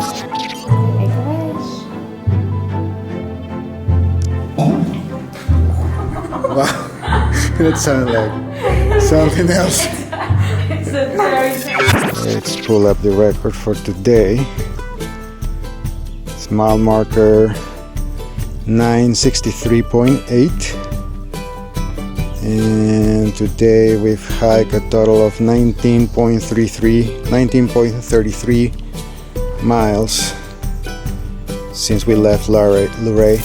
Make a wish. Wow, that sounded like something else. It's a very Let's pull up the record for today. It's mile marker 963.8. And today we've hiked a total of 19.33 miles since we left Luray.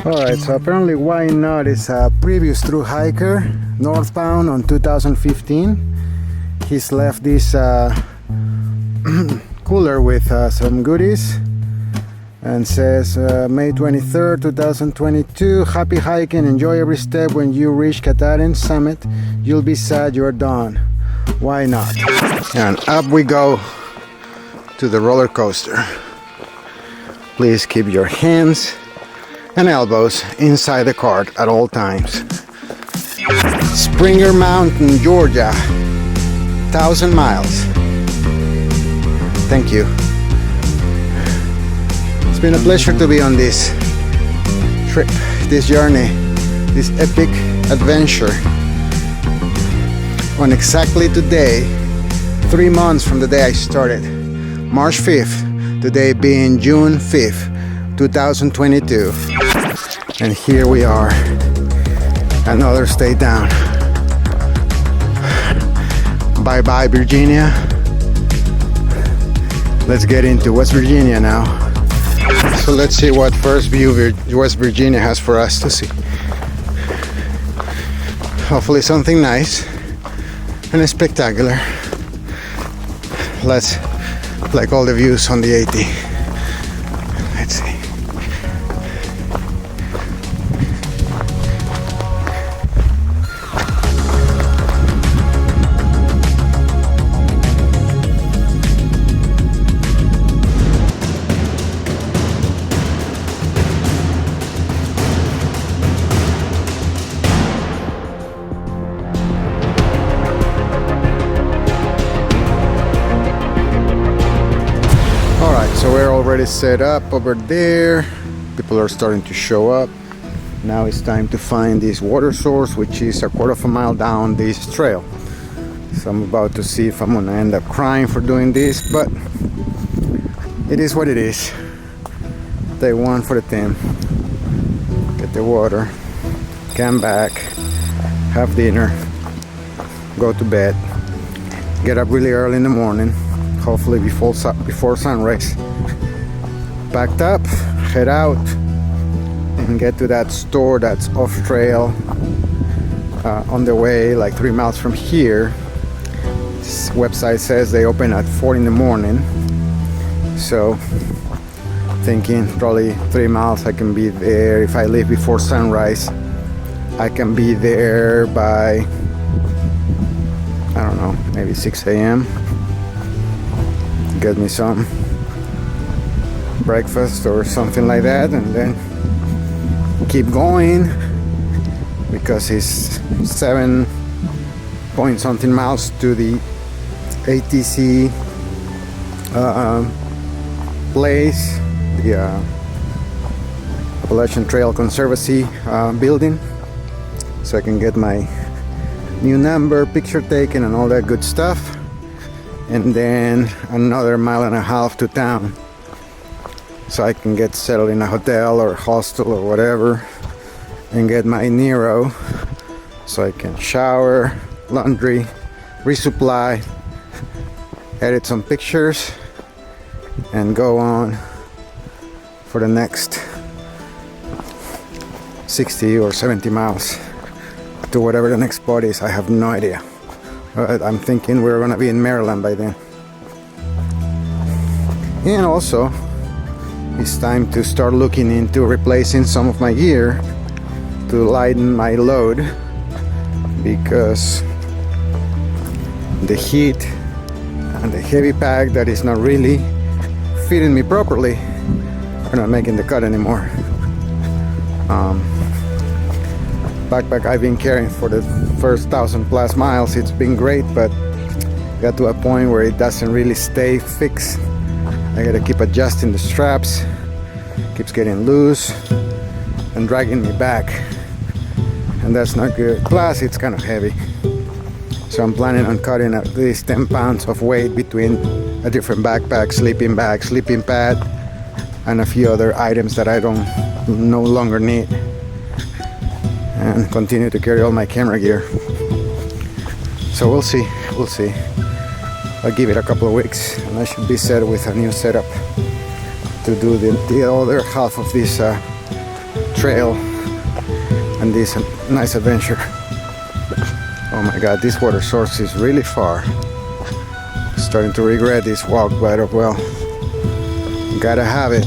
Alright, so apparently Why Not is a previous Thru hiker, northbound on 2015. He's left this cooler with some goodies and says May 23rd, 2022, happy hiking, enjoy every step. When you reach Katahdin summit, you'll be sad you're done. Why not? And up we go to the roller coaster. Please keep your hands and elbows inside the cart at all times. Springer Mountain, Georgia, 1,000 miles. Thank you. It's been a pleasure to be on this trip, this journey, this epic adventure. On exactly today, 3 months from the day I started, March 5th, today being June 5th, 2022. And here we are, another state down. Bye bye Virginia. Let's get into West Virginia now. So let's see what first view West Virginia has for us to see. Hopefully something nice and spectacular. Let's like all the views on the 80. Let's see. So we're already set up over there. People are starting to show up. Now it's time to find this water source, which is a quarter of a mile down this trail. So I'm about to see if I'm gonna end up crying for doing this, but it is what it is. Day one for the team. Get the water, come back, have dinner, go to bed, get up really early in the morning, hopefully before sunrise. Packed up, head out, and get to that store that's off trail on the way, like 3 miles from here. This website says they open at 4 in the morning, so thinking probably 3 miles I can be there. If I leave before sunrise, I can be there by, I don't know, maybe 6 a.m. Get me some breakfast or something like that, and then keep going, because it's 7 point something miles to the ATC place, the Appalachian Trail Conservancy building, so I can get my new number, picture taken, and all that good stuff. And then another 1.5 miles to town, so I can get settled in a hotel or hostel or whatever, and get my Nero, so I can shower, laundry, resupply, edit some pictures, and go on for the next 60 or 70 miles to whatever the next spot is. I have no idea. I'm thinking we're gonna be in Maryland by then. And also, it's time to start looking into replacing some of my gear to lighten my load, because the heat and the heavy pack that is not really fitting me properly are not making the cut anymore. Backpack I've been carrying for the first 1,000+ miles, it's been great, but got to a point where it doesn't really stay fixed I gotta keep adjusting the straps, keeps getting loose and dragging me back, and that's not good. Plus it's kind of heavy, so I'm planning on cutting at least 10 pounds of weight between a different backpack, sleeping bag, sleeping pad, and a few other items that I don't no longer need, and continue to carry all my camera gear. So we'll see. I'll give it a couple of weeks and I should be set with a new setup to do the other half of this trail and this nice adventure. Oh my god, this water source is really far. Starting to regret this walk, but well, gotta have it.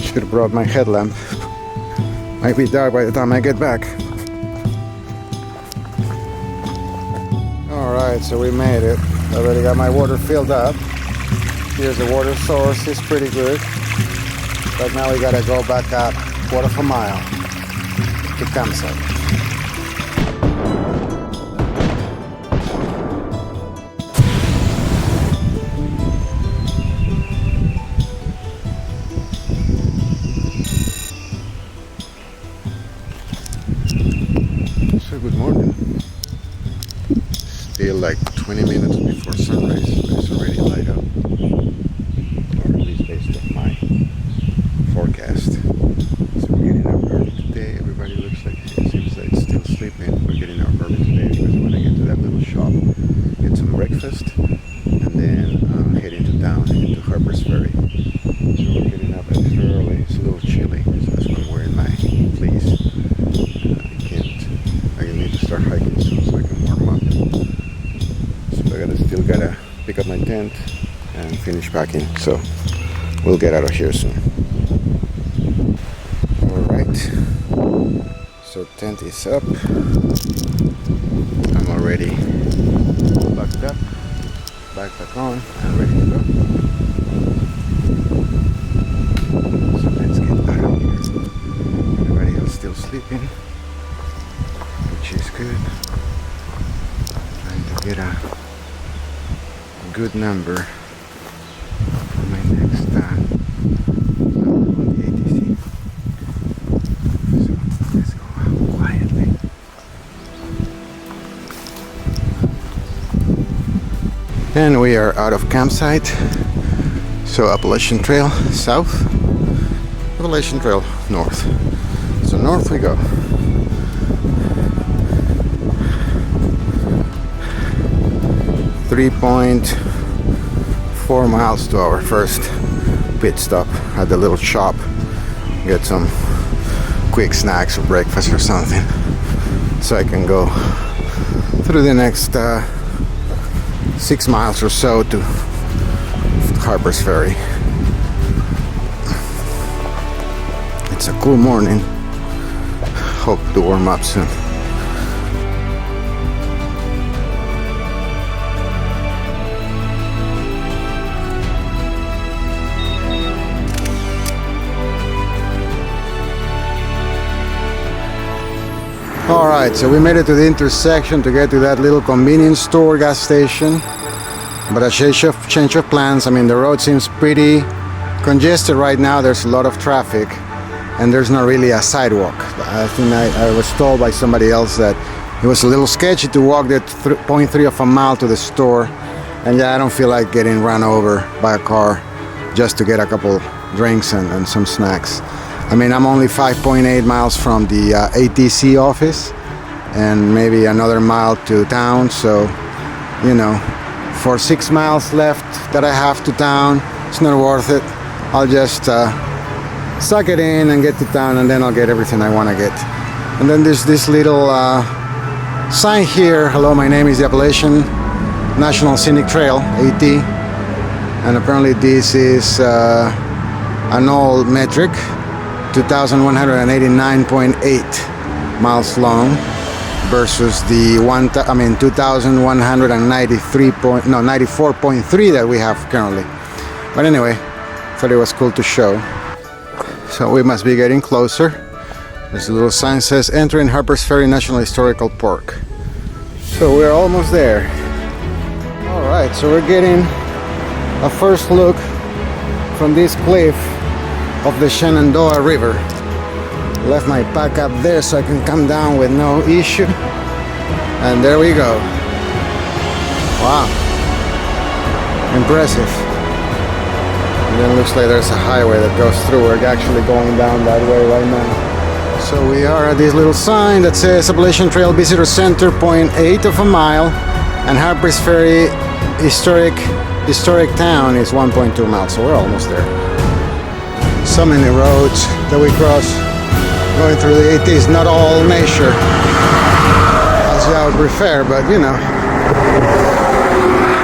Should have brought my headlamp. Might be dark by the time I get back. Alright, so we made it. Already got my water filled up. Here's the water source, it's pretty good. But now we gotta go back up 1/4 mile to campsite. So good morning. Still like 20 minutes before sunrise, but it's already light up. Or at least based on my forecast. So we're getting up early today. Everybody looks like it seems like it's still sleeping. We're getting up early today because I want to get to that little shop, get some breakfast, and then head into town, into Harpers Ferry. So we're getting up extra early. It's a little chilly, so that's why I'm wearing my fleece. I need to start hiking soon so I can warm up. So I still gotta pick up my tent and finish packing. So we'll get out of here soon. Alright. So tent is up. I'm already backed up. Backpack on and ready to go. So let's get out of here. Everybody else still sleeping, which is good. Trying to get a good number for my next number on the ATC. So let's go out quietly. And we are out of campsite. So Appalachian Trail south, Appalachian Trail north. So north we go. 3.4 miles to our first pit stop at the little shop. Get some quick snacks or breakfast or something, so I can go through the next 6 miles or so to Harpers Ferry. It's a cool morning. Hope to warm up soon. Alright, so we made it to the intersection to get to that little convenience store gas station. But a change of plans. I mean, the road seems pretty congested right now. There's a lot of traffic and there's not really a sidewalk. I think I was told by somebody else that it was a little sketchy to walk that 0.3 of a mile to the store. And yeah, I don't feel like getting run over by a car just to get a couple drinks and some snacks. I mean, I'm only 5.8 miles from the ATC office and maybe another mile to town, so you know, for 6 miles left that I have to town, it's not worth it. I'll just suck it in and get to town, and then I'll get everything I want to get. And then there's this little sign here. Hello, my name is the Appalachian National Scenic Trail, AT, and apparently this is an old metric, 2,189.8 miles long versus the 2,193.94.3 that we have currently. But anyway, thought it was cool to show. So we must be getting closer. There's a little sign says entering Harpers Ferry National Historical Park. So we're almost there. All right, so we're getting a first look from this cliff of the Shenandoah River. Left my pack up there so I can come down with no issue. And there we go. Wow. Impressive. And then it looks like there's a highway that goes through. We're actually going down that way right now. So we are at this little sign that says Appalachian Trail Visitor Center, 0.8 of a mile, and Harpers Ferry historic town is 1.2 miles. So we're almost there. So many roads that we cross going through the ATs. Not all nature, as I would prefer, but you know,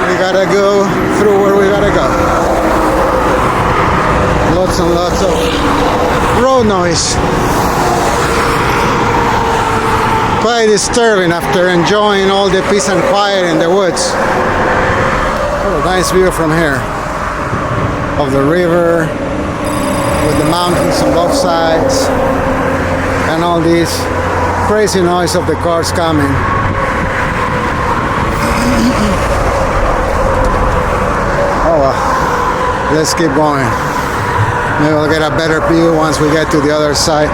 we gotta go through where we gotta go. Lots and lots of road noise. Quite disturbing after enjoying all the peace and quiet in the woods. Oh, nice view from here of the river with the mountains on both sides and all this crazy noise of the cars coming. Oh well, let's keep going. Maybe we'll get a better view once we get to the other side.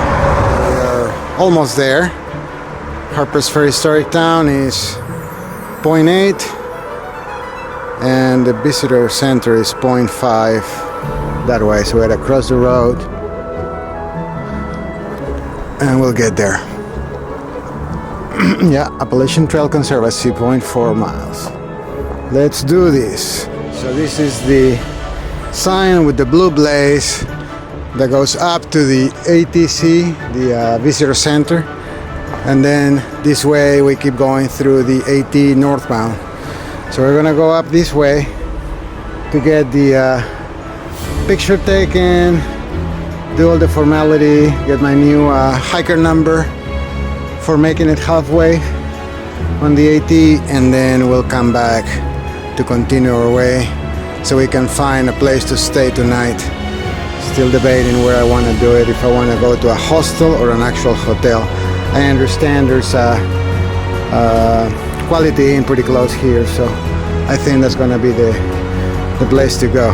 We're almost there. Harpers Ferry Historic Town is 0.8 and the visitor center is 0.5 that way. So we gotta cross the road and we'll get there. Yeah, Appalachian Trail Conservancy, 0.4 miles. Let's do this. So this is the sign with the blue blaze that goes up to the ATC, the visitor center, and then this way we keep going through the AT northbound. So we're gonna go up this way to get the picture taken, do all the formality, get my new hiker number for making it halfway on the AT, and then we'll come back to continue our way so we can find a place to stay tonight. Still debating where I want to do it, if I want to go to a hostel or an actual hotel. I understand there's a Quality Inn pretty close here, so I think that's gonna be the place to go.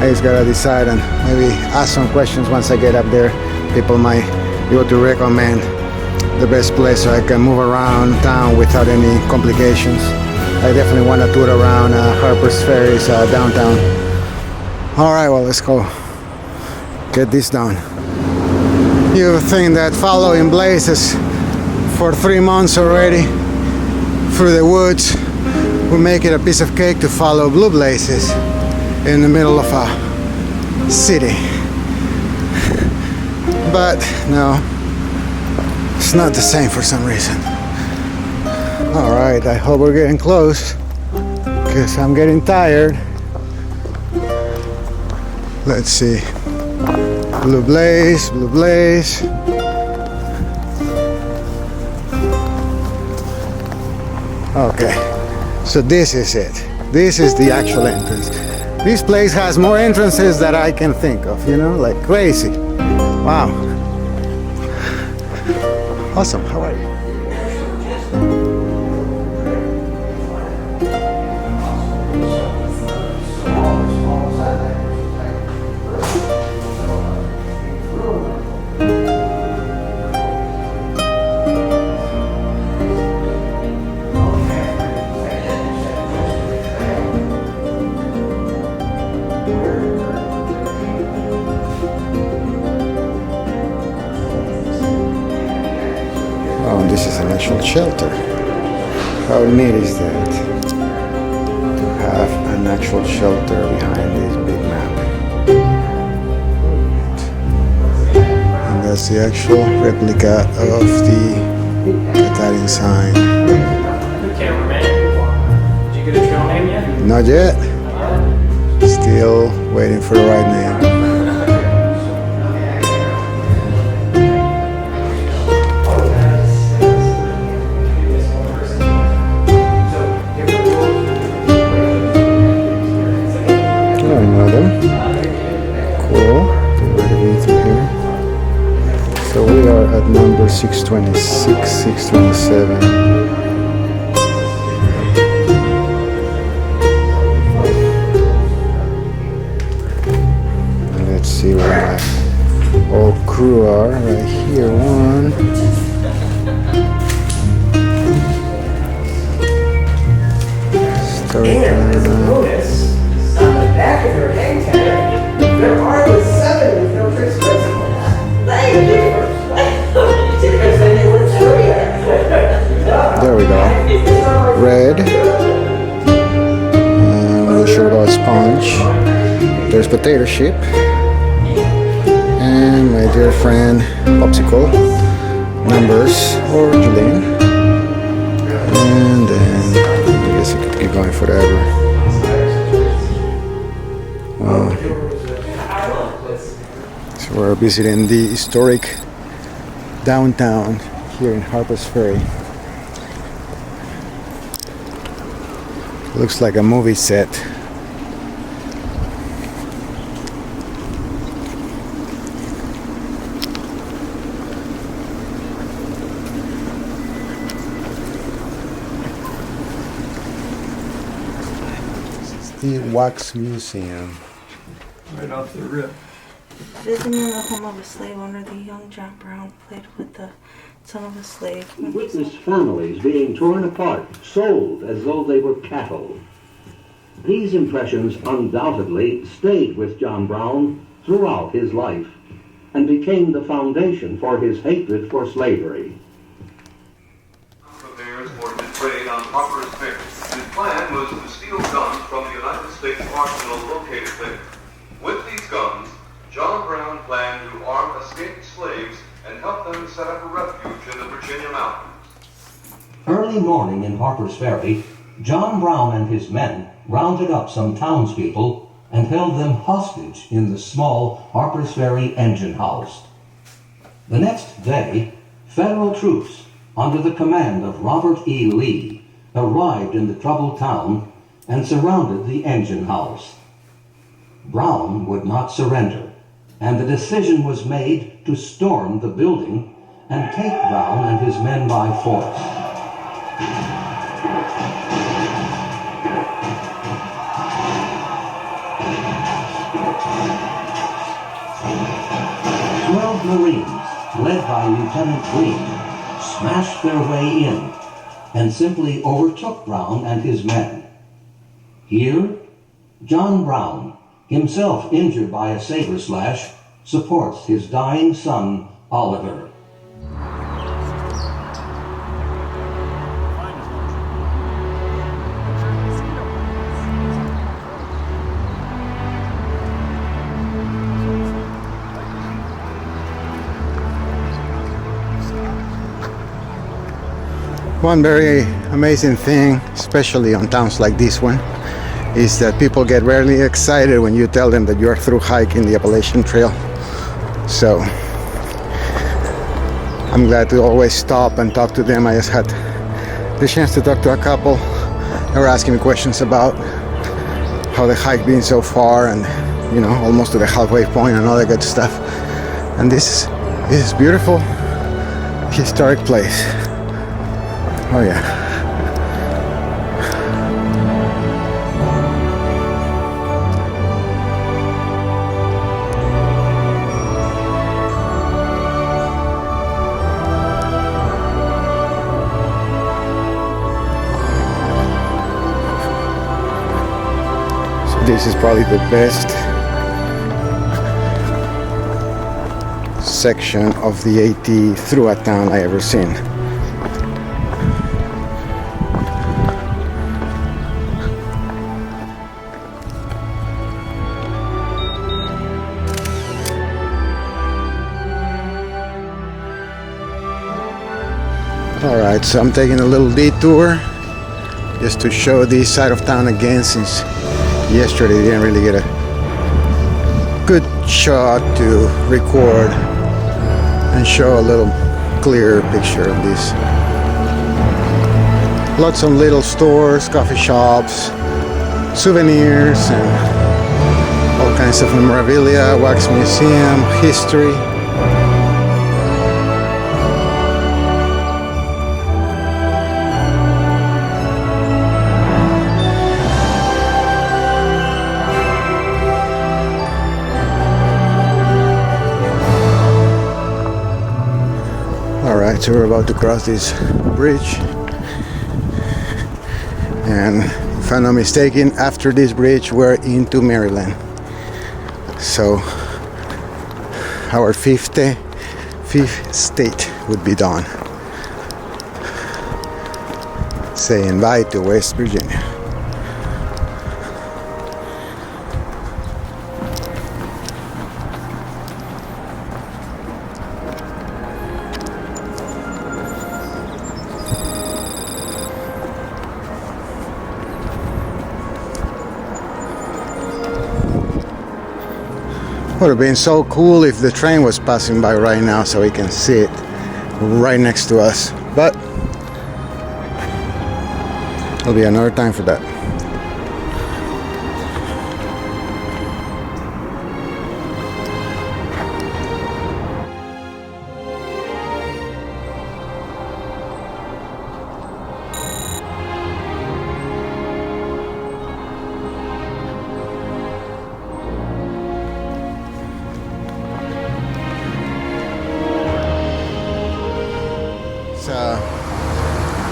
I just gotta decide and maybe ask some questions once I get up there. People might be able to recommend the best place so I can move around town without any complications. I definitely want to tour around Harpers Ferry's downtown. Alright, well, let's go get this done. You think that following blazes for 3 months already through the woods will make it a piece of cake to follow blue blazes in the middle of a city. But no, it's not the same for some reason. Alright, I hope we're getting close because I'm getting tired. Let's see. Blue blaze, blue blaze. Okay, so this is it. This is the actual entrance. This place has more entrances than I can think of, you know, like crazy. Wow. Awesome, how are you? Oh, this is an actual shelter. How neat is that? To have an actual shelter behind this big map. And that's the actual replica of the Italian sign. Cameraman, did you get a trail name yet? Not yet. Still waiting for the right name. So we are at number 626, 627. crew are. Right here, one. And as a bonus, on the back of your hang tag, there are the 7 with no tricks principles. Thank you. Because then you went through it. There we go. Red. I'm not sure about sponge. There's potato chip. And my dear friend, Popsicle. Numbers or Julian. And then I guess I could keep going forever. Wow. So we're visiting the historic downtown here in Harpers Ferry. Looks like a movie set. The Wax Museum. Right off the rip. Visiting the home of a slave owner, the young John Brown played with the son of a slave. He witnessed families being torn apart, sold as though they were cattle. These impressions undoubtedly stayed with John Brown throughout his life and became the foundation for his hatred for slavery. Affairs ordered to trade on Harpers Ferry. His plan was to steal guns from the United States arsenal located there. With these guns, John Brown planned to arm escaped slaves and help them set up a refuge in the Virginia mountains. Early morning in Harpers Ferry, John Brown and his men rounded up some townspeople and held them hostage in the small Harpers Ferry engine house. The next day, federal troops under the command of Robert E. Lee arrived in the troubled town and surrounded the engine house. Brown would not surrender, and the decision was made to storm the building and take Brown and his men by force. Marines, led by Lieutenant Green, smashed their way in and simply overtook Brown and his men. Here, John Brown, himself injured by a saber slash, supports his dying son, Oliver. One very amazing thing, especially on towns like this one, is that people get really excited when you tell them that you are through hiking the Appalachian Trail. So I'm glad to always stop and talk to them. I just had the chance to talk to a couple. They were asking me questions about how the hike been so far, and you know, almost to the halfway point and all that good stuff. And this is beautiful, historic place. Oh yeah. So this is probably the best section of the AT through a town I ever seen. Alright, so I'm taking a little detour just to show this side of town again, since yesterday didn't really get a good shot to record and show a little clearer picture of this. Lots of little stores, coffee shops, souvenirs, and all kinds of memorabilia, wax museum, history. So we're about to cross this bridge, and if I'm not mistaken, after this bridge we're into Maryland. So our fifth state would be done. Saying bye to West Virginia. Would have been so cool if the train was passing by right now so we can see it right next to us, but there'll be another time for that.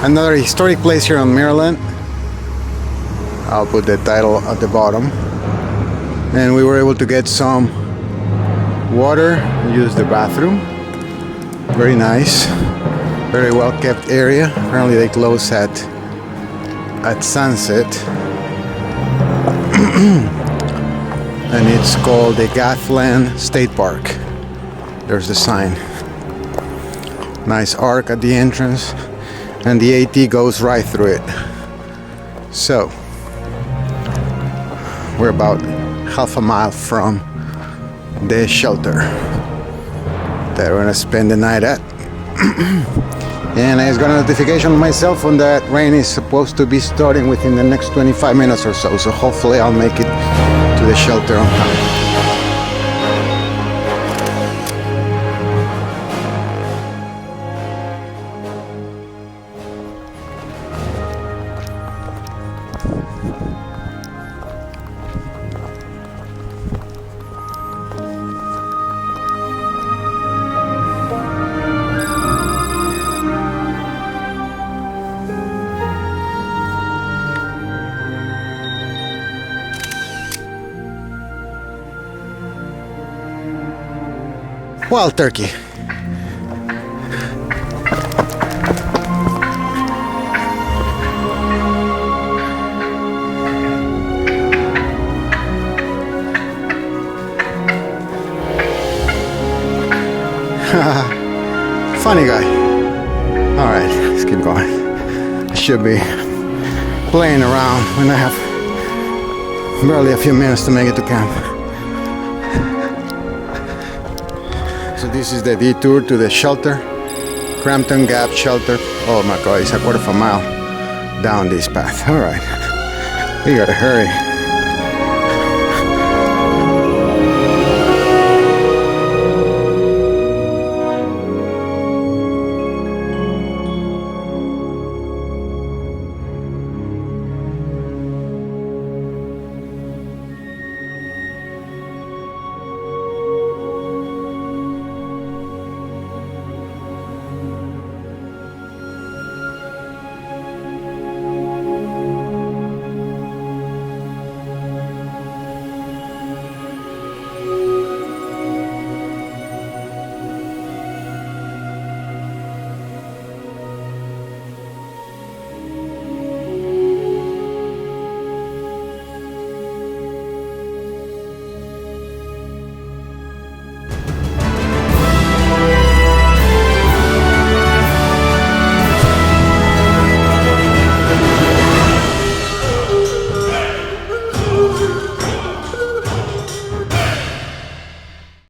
Another historic place here on Maryland. I'll put the title at the bottom. And we were able to get some water, use the bathroom. Very nice, very well kept area. Apparently they close at sunset. And it's called the Gathland State Park. There's the sign. Nice arc at the entrance, and the AT goes right through it. So we're about half a mile from the shelter that we're gonna spend the night at. And I just got a notification on my cell phone that rain is supposed to be starting within the next 25 minutes or so, so hopefully I'll make it to the shelter on time. Wild turkey. Funny guy. Alright, let's keep going. I should be playing around when I have barely a few minutes to make it to camp. So this is the detour to the shelter, Crampton Gap Shelter. Oh my God, it's a quarter of a mile down this path. All right, we gotta hurry.